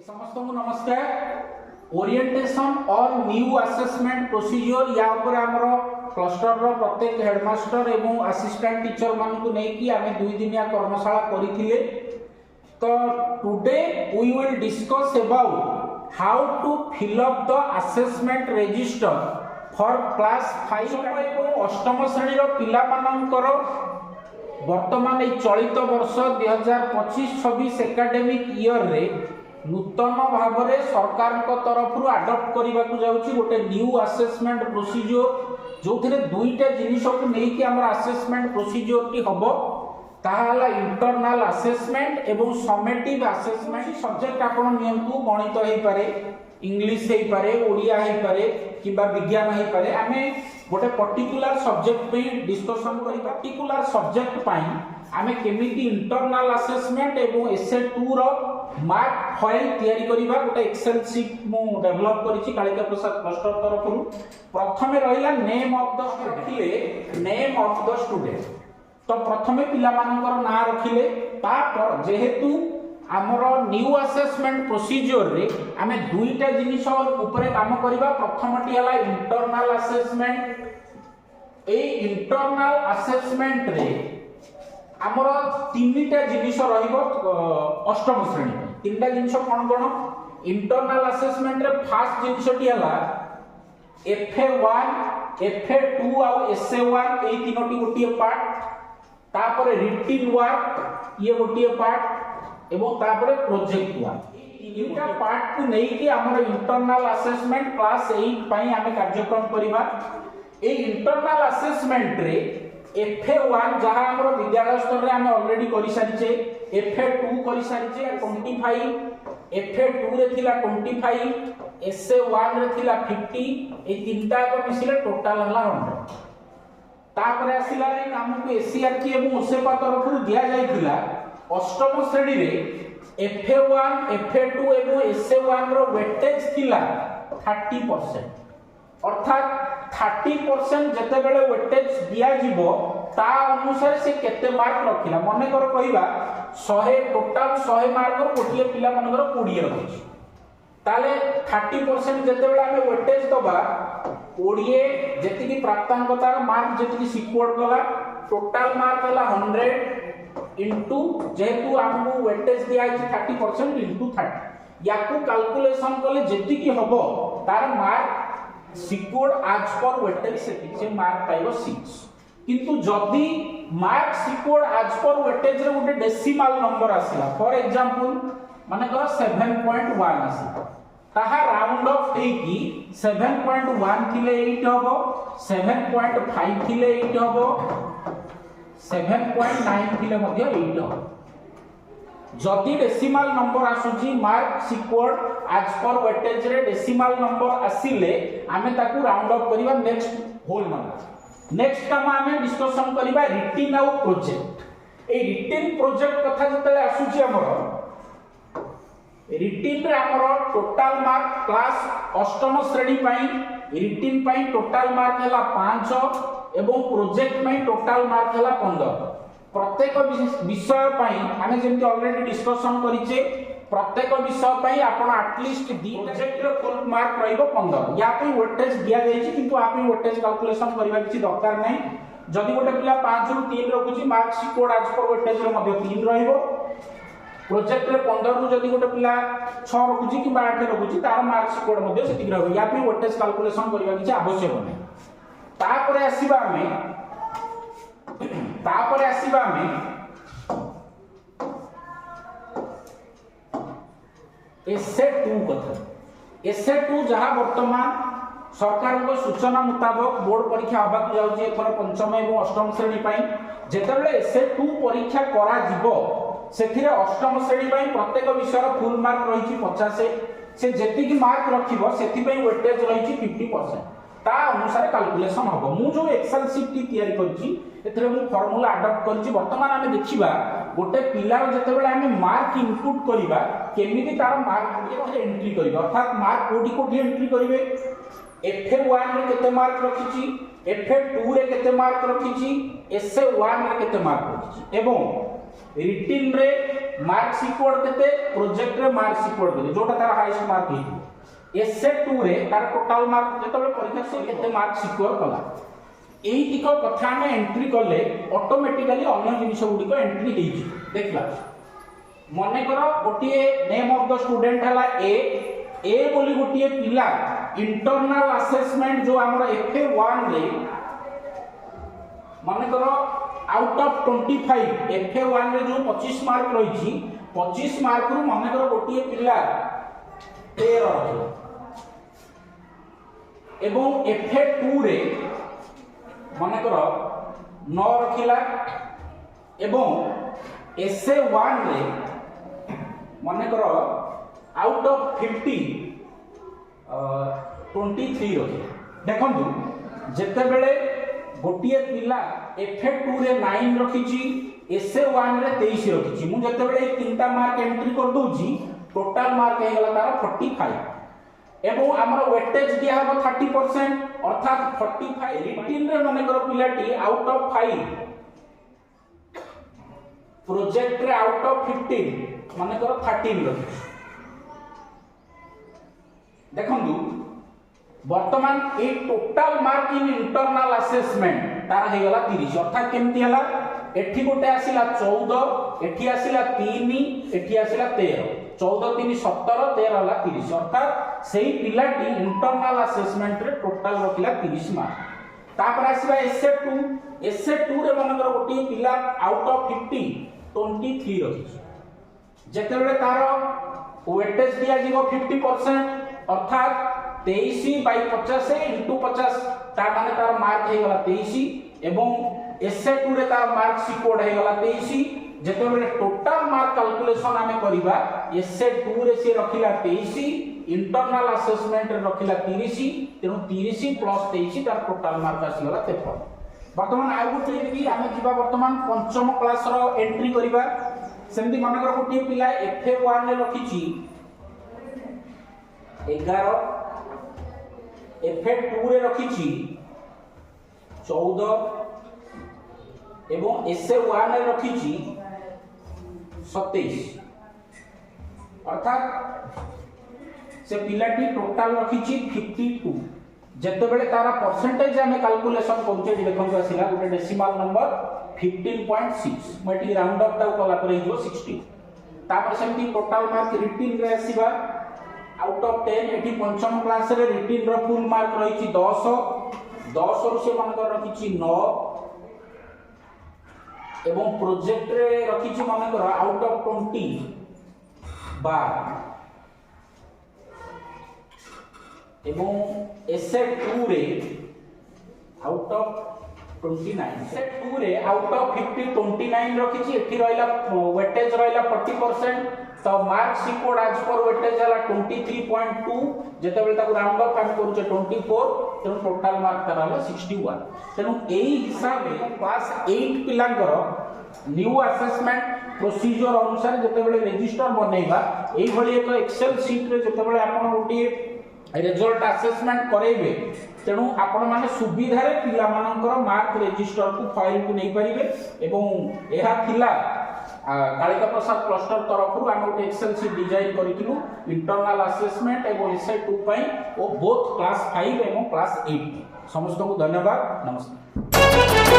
समस्त को नमस्कार। ओरिएंटेशन और न्यू असेसमेंट प्रोसीजर या ऊपर हमर क्लस्टर रो प्रत्येक हेडमास्टर एवं असिस्टेंट टीचर मान को नै कि आमे 2 दिनिया कर्मशाला करिथिले। तो today we will discuss about how to fill up the assessment register for class 5 एवं अष्टम श्रेणी रो पिला मानकर वर्तमान ए चलित वर्ष 2025-26 एकेडमिक ईयर रे नूतन भाव में सरकार तरफ आडप्ट करने को जाऊँगी गोटे न्यू असेसमेंट प्रोसीजर जो थे दुईटा जिनिस को लेकिन आम असेसमेंट प्रोसीजर टी हम ताला इंटरनल असेसमेंट एवं समेटिव असेसमेंट सब्जेक्ट आपण नियंतु गणित हो पारे इंग्लिश हो पारे ओडिया हो पारे किबा विज्ञान हो पारे आमे गोटे पर्टिकुलर सब्जेक्ट पे डिस्कशन करी पर्टिकुलर सब्जेक्ट पाई आमे केमिति इंटरनल असेसमेंट एवं एसए 2 रो मार्क फाइल तैयारी करिबा गोटे एक्सेल शीट मु डेवलप करिछि कालिका प्रसाद क्लस्टर तरफरु। प्रथमे रहिला नेम ऑफ द रखिले नेम ऑफ द स्टूडेंट। तो प्रथमे पिला मानकर ना रखिले तापर जेहेतु आमर न्यू असेसमेंट प्रोसीजर रे आमे दुईटा जिनिस ऊपर काम करिबा। प्रथमटी हला internal assessment. A internal assessment रे आमर तीनटा जिनिस रहिबो अष्टम श्रेणी तीनटा जिनिस कोन कोन इंटरनल असेसमेंट रे फर्स्ट जिनिसटी हला FA1 FA2 आ SA1 ए तीनोटी गोटिए पार्ट तापर रिटिन वर्क ये गोटिए पार्ट एवं तापर प्रोजेक्ट वर्क तीनटा पार्ट को नै कि हमर इंटरनल असेसमेंट क्लास 8 पई आमे कार्यक्रम करिबा। ए इंटरनल असेसमेंट रे FA1 जहां हमर विद्यालय स्तर रे आमे ऑलरेडी करि सारिचे FA2 करि सारिचे 25 FA2 रे थिला 25 SA1 रे थिला 50 ए तीनटा को मिसिले टोटल हला 100। तापर आसिला रे हमकु एससीआरटी एवं ओसेपा तरफ दिया जायतिला अष्टम श्रेणी रे FA1 FA2 एवं SA1 रो वेटेज थिला 30%। अर्थात 30% जते बेले वेटेज दिया जीवो ता अनुसार से केते मार्क रखिला। मने कर कहिबा 100 टोटल 100 मार्क रो गोटिए पिला मनकर 20 रखिछि ताले 30% जते बेले हमें वेटेज दबा 20 जति की प्राप्तांकतार मार्क जति की सिक्योर्ड कला टोटल मार्क हला 100 इनटू जेतु हमकु वेटेज दिया छि 30% इनटू 30 याकू कैलकुलेशन कले जति की हबो तार मार्क सिक्योर्ड आज पर वेटेज से मार्क पाइबो 6। किंतु जदी मार्क सिक्योर्ड आज पर वेटेज रे गोटे डेसिमल नंबर आसिला फॉर एग्जांपल माने कर 7.1 आसिला ताहा राउंड ऑफ हे की 7.1 थिले 8 हबो 7.5 थिले 8 हबो 7.9 थिले मध्ये 8 हबो। जदि डेसिमल नंबर आसुची मार्क सिक्योर्ड आज पर वेटेज रे डेसिमल नंबर आसिले आमे ताकू राउंड ऑफ करिबा नेक्स्ट होल नंबर। नेक्स्ट काम आमे डिस्कशन करिबा रिटिन आउ प्रोजेक्ट। ए रिटिन प्रोजेक्ट कथा जतले आसुची हमर रिटिन रे हमर टोटल मार्क क्लास अष्टम श्रेणी पई रिटिन पई टोटल मार्क हला 5 एवं प्रोजेक्ट में टोटल मार्क हला 15। प्रत्येक विषय पई आमे जेंति ऑलरेडी डिस्कशन करिचे प्रत्येक विषय पई आपण एटलीस्ट दी प्रोजेक्ट रे फुल मार्क रहइबो 15। या पई वेटेज दिया जायछि किंतु आपे वेटेज कैलकुलेशन करबा किछि दरकार नै। जदि गोटे पिला 5 रु 3 रखुछि मार्क सिक्योर्ड आज पर वेटेज रे मध्ये 3 रहइबो। प्रोजेक्ट रे 15 रु जदि गोटे पिला 6 रखुछि कि 8 रखुछि तार मार्क सिक्योर्ड मध्ये सेति रहइबो। या पई वेटेज कैलकुलेशन करबा किछि आवश्यक नै। तापर आसीबा हमें SA2 कथा। SA2 जहां वर्तमान सरकार को सूचना मुताबिक बोर्ड परीक्षा होबाक जाउची एथर पंचम एवं अष्टम श्रेणी पई जेतेबेले SA2 परीक्षा करा जिवो सेथिरे अष्टम श्रेणी पई प्रत्येक विषय फुल मार्क रहिछि 50 से जेति की मार्क रखिबो सेति पई वेटेज रहिछि 50%। ता अनुसार कैलकुलेशन होबो। मु जो एक्सेल शीट टी तयारी करछि एथरे मु फार्मूला अडॉप्ट करछि। वर्तमान हमें देखिबा गोटे पिलार जेतेबेले हमें मार्क इनपुट करिबा केमिति तार मार्क एथे एंट्री करिबा अर्थात मार्क कोठी एंट्री करिवे FA1 रे केते मार्क रखिछि FA2 रे केते मार्क रखिछि SA1 रे केते मार्क रखिछि एवं रिटिन रे मार्क सिक्योर्ड केते प्रोजेक्ट रे मार्क सिक्योर्ड केते जोटा तार हाईएस्ट मार्क हे एसे 2 रे तार टोटल मार्क जेतबे परीक्षा से केते मार्क सिक्योर कला एई तिको कथा में एंट्री करले ऑटोमेटिकली अन्य जिनिस गुडी को एंट्री हेई जी देखला मने करो गोटिए नेम ऑफ द स्टूडेंट हला ए बोली गोटिए पिला इंटरनल असेसमेंट जो हमर FA1 रे माने करो आउट ऑफ 25 FA1 रे जो 25 मार्क रही छी 25 मार्क रु माने करो गोटिए पिला 13 रखिला एवं FA2 रे माने करो 9 रखिला एवं SA1 रे माने करो आउट ऑफ 50 23 रखिला देखंतु जेते बेले गोटिए पिला FA2 रे 9 रखिची SA1 रे 23 रखिची मु जेते बेले तीनटा मार्क एंट्री कर दोची टोटल मार्क हे गला तार 45 एवं हमर वेटेज दिया हबो 30% अर्थात 45 रिटिन रे माने करो पिलाटी आउट ऑफ 5 प्रोजेक्ट रे आउट ऑफ 15 माने करो 13 रखिची देखंतु वर्तमान ए total mark in internal assessment तार हे गला 30 अर्थात केमती हला एठी गोटे आसिला 14 एठी आसिला 3 एठी आसिला 13 14 3 17 13 हला 30 अर्थात सेही पिलाटी इंटरनल असेसमेंट रे टोटल रखिला 30 मार्क तापर आसीबा एसए2 रे मनकर गोटी पिला आउट ऑफ 50 23 रखिछ जेते बेले तार वेटेज दिया जीवो 50% अर्थात 23/50 into 50 ता माने तार मार्क हे गला 23 एवं एसए2 रे तार मार्क सिक्योर्ड हे गला 23 जेते बेले टोटल मार्क कैलकुलेशन आमे करिबा एसए2 रे से रखिला 23 इंटरनल असेसमेंट रे रखिला 30 तेनु 30 + 23 तार टोटल मार्क आसी गला 53 वर्तमान आ गुटे भी आमे जिबा वर्तमान पंचम क्लास रो एंट्री करिबा सेमती माने कर गोटे पिला FA1 रे रखिची 11 FA2 रे रखिची 14 एवं SA1 रे रखिची 27 अर्थात से पिलाटी टोटल रखिची 52 जेते बेले तारा परसेंटेज हमें कैलकुलेशन करछे देखंतु आसिला गोटे डेसिमल नंबर 15.6 मटी राउंड अप ता कला पर हिजो 60 तापर सेमती टोटल मार्क रिटिन रे आसीबा आउट ऑफ 10 एटी पंचम क्लास रे रिटिन रो फुल मार्क रहिची 10 रु से मानकर रखिची 9 एवं प्रोजेक्ट रे रखिची मानकर आउट ऑफ 20 12 एवं SA2 रे आउट ऑफ 29 SA2 रे आउट ऑफ 50 29 रखिची एठी रहला वेटेज रहला 40% तो मार्क सिक्योर्ड आज पर वेटेज हला 23.2 जेते बेले ताको राउंड ऑफ हम करूचे 24 तेनु टोटल मार्क ताराला 61 तेनु एई हिसाब रे क्लास 8 पिलांकर न्यू असेसमेंट प्रोसीजर अनुसार जेते बेले रजिस्टर बनेबा एई भली एक एक्सेल शीट रे जेते बेले आपण ओटी रिजल्ट असेसमेंट करेबे तेणु आपण माने सुविधा रे पिला मानकर मार्क रजिस्टर को फाइल को नै परिबे एवं एहा थिला कालिका प्रसाद क्लस्टर तरफ रु हम एक एक्सेल शीट डिजाइन करितलु इंटरनल असेसमेंट एवं SA2 पई ओ बोथ क्लास 5 एवं क्लास 8 समस्त को धन्यवाद नमस्कार।